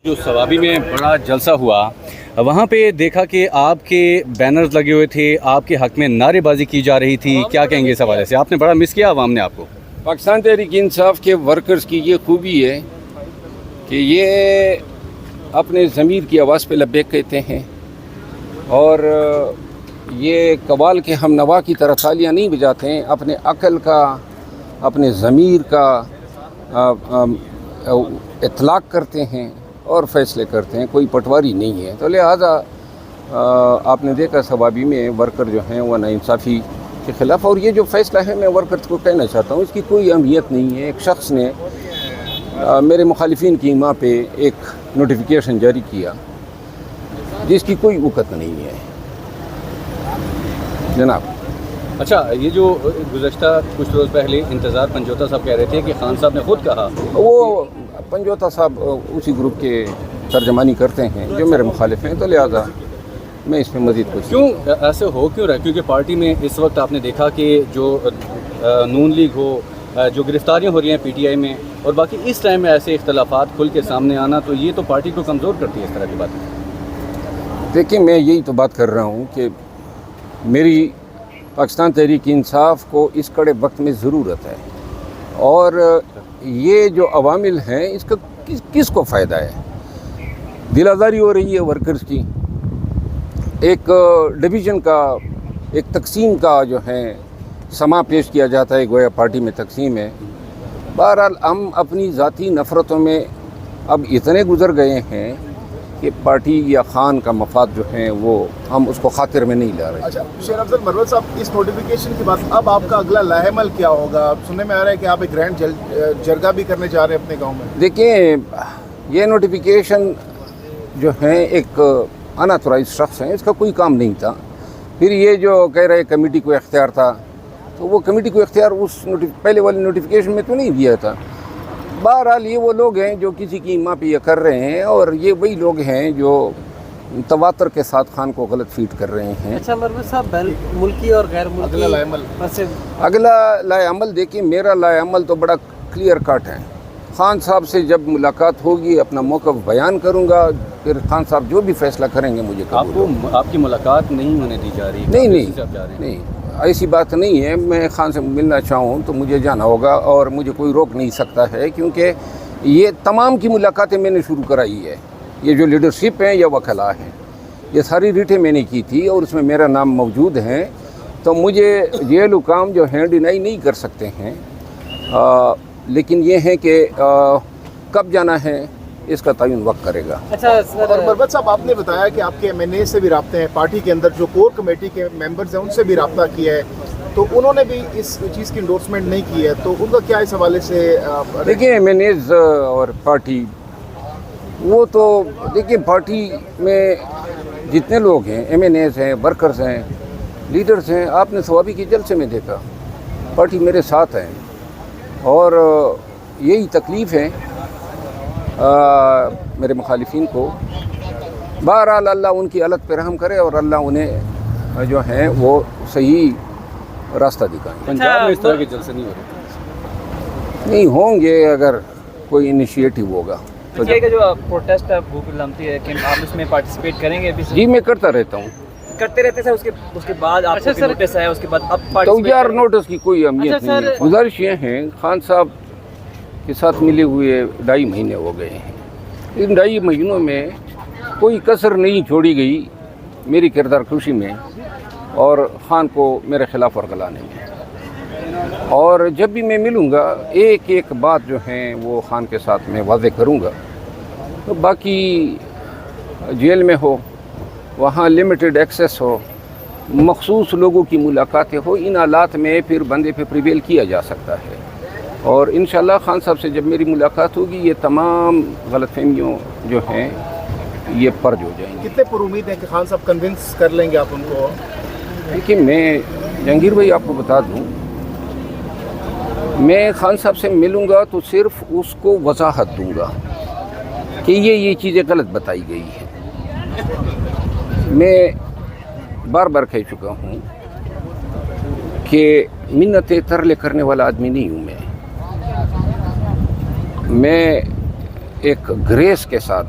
جو ثوابی میں بڑا جلسہ ہوا وہاں پہ دیکھا کہ آپ کے بینرز لگے ہوئے تھے، آپ کے حق میں نعرے بازی کی جا رہی تھی، کیا کہیں گے اس حوالے سے؟ آپ نے بڑا مس کیا عوام نے آپ کو؟ پاکستان تحریک انصاف کے ورکرز کی یہ خوبی ہے کہ یہ اپنے ضمیر کی آواز پہ لبیک کہتے ہیں اور یہ قوال کے ہم نوا کی طرح تالیاں نہیں بجاتے ہیں، اپنے عقل کا، اپنے ضمیر کا اطلاق کرتے ہیں اور فیصلے کرتے ہیں، کوئی پٹواری نہیں ہے۔ تو لہٰذا آپ نے دیکھا ثوابی میں ورکر جو ہیں وہ ناانصافی کے خلاف، اور یہ جو فیصلہ ہے میں ورکر کو کہنا چاہتا ہوں اس کی کوئی اہمیت نہیں ہے۔ ایک شخص نے میرے مخالفین کی ماں پہ ایک نوٹیفیکیشن جاری کیا جس کی کوئی وقت نہیں ہے جناب۔ اچھا، یہ جو گزشتہ کچھ روز پہلے انتظار پنجوتا صاحب کہہ رہے تھے کہ خان صاحب نے خود کہا، وہ پنجوتا صاحب اسی گروپ کے ترجمانی کرتے ہیں جو میرے مخالف ہیں، تو لہٰذا میں اس میں مزید کچھ کیوں ایسے ہو کیوں رہا ہے؟ کیونکہ پارٹی میں اس وقت آپ نے دیکھا کہ جو نون لیگ ہو، جو گرفتاریاں ہو رہی ہیں پی ٹی آئی میں، اور باقی اس ٹائم میں ایسے اختلافات کھل کے سامنے آنا، تو یہ تو پارٹی کو کمزور کرتی ہے اس طرح کی باتیں۔ دیکھیں، میں یہی تو بات کر رہا ہوں کہ میری پاکستان تحریک انصاف کو اس کڑے وقت میں ضرورت ہے، اور یہ جو عوامل ہیں اس کا کس کو فائدہ ہے؟ دل آزاری ہو رہی ہے ورکرز کی، ایک ڈویژن کا، ایک تقسیم کا جو ہے سما پیش کیا جاتا ہے، گویا پارٹی میں تقسیم ہے۔ بہرحال ہم اپنی ذاتی نفرتوں میں اب اتنے گزر گئے ہیں کہ پارٹی یا خان کا مفاد جو ہے وہ ہم اس کو خاطر میں نہیں لا رہے۔ اچھا شیر افضل مروت صاحب، اس نوٹیفیکیشن کے بعد اب آپ کا اگلا لاہ عمل کیا ہوگا؟ سننے میں آ رہا ہے کہ آپ ایک گرینڈ جرگہ بھی کرنے جا رہے ہیں اپنے گاؤں میں۔ دیکھیں، یہ نوٹیفیکیشن جو ہے ایک اناتھورائز شخص ہیں، اس کا کوئی کام نہیں تھا۔ پھر یہ جو کہہ رہے کمیٹی کو اختیار تھا، تو وہ کمیٹی کو اختیار اس پہلے والی نوٹیفیکیشن میں تو نہیں دیا تھا۔ بہرحال یہ وہ لوگ ہیں جو کسی کی ماں پہ یہ کر رہے ہیں، اور یہ وہی لوگ ہیں جو تواتر کے ساتھ خان کو غلط فیڈ کر رہے ہیں۔ اچھا مروت صاحب، ملکی اور غیر ملکی اگلا لاہ عمل اگلا لاہ عمل دیکھیں، میرا لاہ عمل تو بڑا کلیئر کٹ ہے۔ خان صاحب سے جب ملاقات ہوگی اپنا موقف بیان کروں گا، پھر خان صاحب جو بھی فیصلہ کریں گے مجھے قبول ہوگا۔ آپ کی ملاقات نہیں ہونے دی جا رہی؟ نہیں، ایسی بات نہیں ہے۔ میں خان سے ملنا چاہوں تو مجھے جانا ہوگا، اور مجھے کوئی روک نہیں سکتا ہے، کیونکہ یہ تمام کی ملاقاتیں میں نے شروع کرائی ہے۔ یہ جو لیڈرشپ ہیں یا وکلاء ہیں، یہ ساری ریٹیں میں نے کی تھی اور اس میں میرا نام موجود ہے، تو مجھے یہ حکام جو ہیں ڈینائی نہیں کر سکتے ہیں۔ لیکن یہ ہے کہ کب جانا ہے اس کا تعین وقت کرے گا۔ اچھا اور مروت صاحب، آپ نے بتایا کہ آپ کے ایم این اے سے بھی رابطے ہیں، پارٹی کے اندر جو کور کمیٹی کے ممبرز ہیں ان سے بھی رابطہ کیا ہے، تو انہوں نے بھی اس چیز کی انڈورسمنٹ نہیں کی ہے، تو ان کا کیا اس حوالے سے؟ دیکھیں، ایم این ایز اور پارٹی، وہ تو دیکھیں پارٹی میں جتنے لوگ ہیں، ایم این ایز ہیں، ورکرز ہیں، لیڈرز ہیں، آپ نے ثوابی کے جلسے میں دیکھا، پارٹی میرے ساتھ ہیں، اور یہی تکلیف ہے میرے مخالفین کو۔ بہرحال اللہ ان کی حالت پہ رحم کرے، اور اللہ انہیں جو ہیں وہ صحیح راستہ دکھائیں۔ پنجاب میں اس طرح کے جلسے نہیں ہو رہے؟ نہیں ہوں گے، اگر کوئی انیشیٹو ہوگا تو۔ جو پروٹیسٹ بھوک لمتی ہے، کہ آپ اس میں پارٹیسپیٹ کریں گے؟ جی، میں کرتا رہتا ہوں۔ کرتے رہتے سر، اس کے بعد آپ کو نوٹس آیا، اس کے بعد اب تو یار نوٹس کی کوئی اہمیت نہیں ہے۔ گزارش یہ ہے، خان صاحب کے ساتھ ملے ہوئے 2.5 مہینے ہو گئے ہیں، ان 2.5 مہینوں میں کوئی کسر نہیں چھوڑی گئی میری کردار کشی میں اور خان کو میرے خلاف ورگلانے میں، اور جب بھی میں ملوں گا ایک ایک بات جو ہیں وہ خان کے ساتھ میں واضح کروں گا۔ تو باقی جیل میں ہو، وہاں لمیٹڈ ایکسیس ہو، مخصوص لوگوں کی ملاقاتیں ہو، ان حالات میں پھر بندے پہ پریویل کیا جا سکتا ہے، اور انشاءاللہ خان صاحب سے جب میری ملاقات ہوگی یہ تمام غلط فہمیوں جو ہیں یہ پرج ہو جائیں گے۔ کتنے پر امید ہیں کہ خان صاحب کنونس کر لیں گے آپ ان کو؟ دیکھیے، میں جہانگیر بھائی آپ کو بتا دوں، میں خان صاحب سے ملوں گا تو صرف اس کو وضاحت دوں گا کہ یہ چیزیں غلط بتائی گئی ہیں۔ میں بار بار کہہ چکا ہوں کہ منتیں ترلے کرنے والا آدمی نہیں ہوں میں ایک گریس کے ساتھ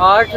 8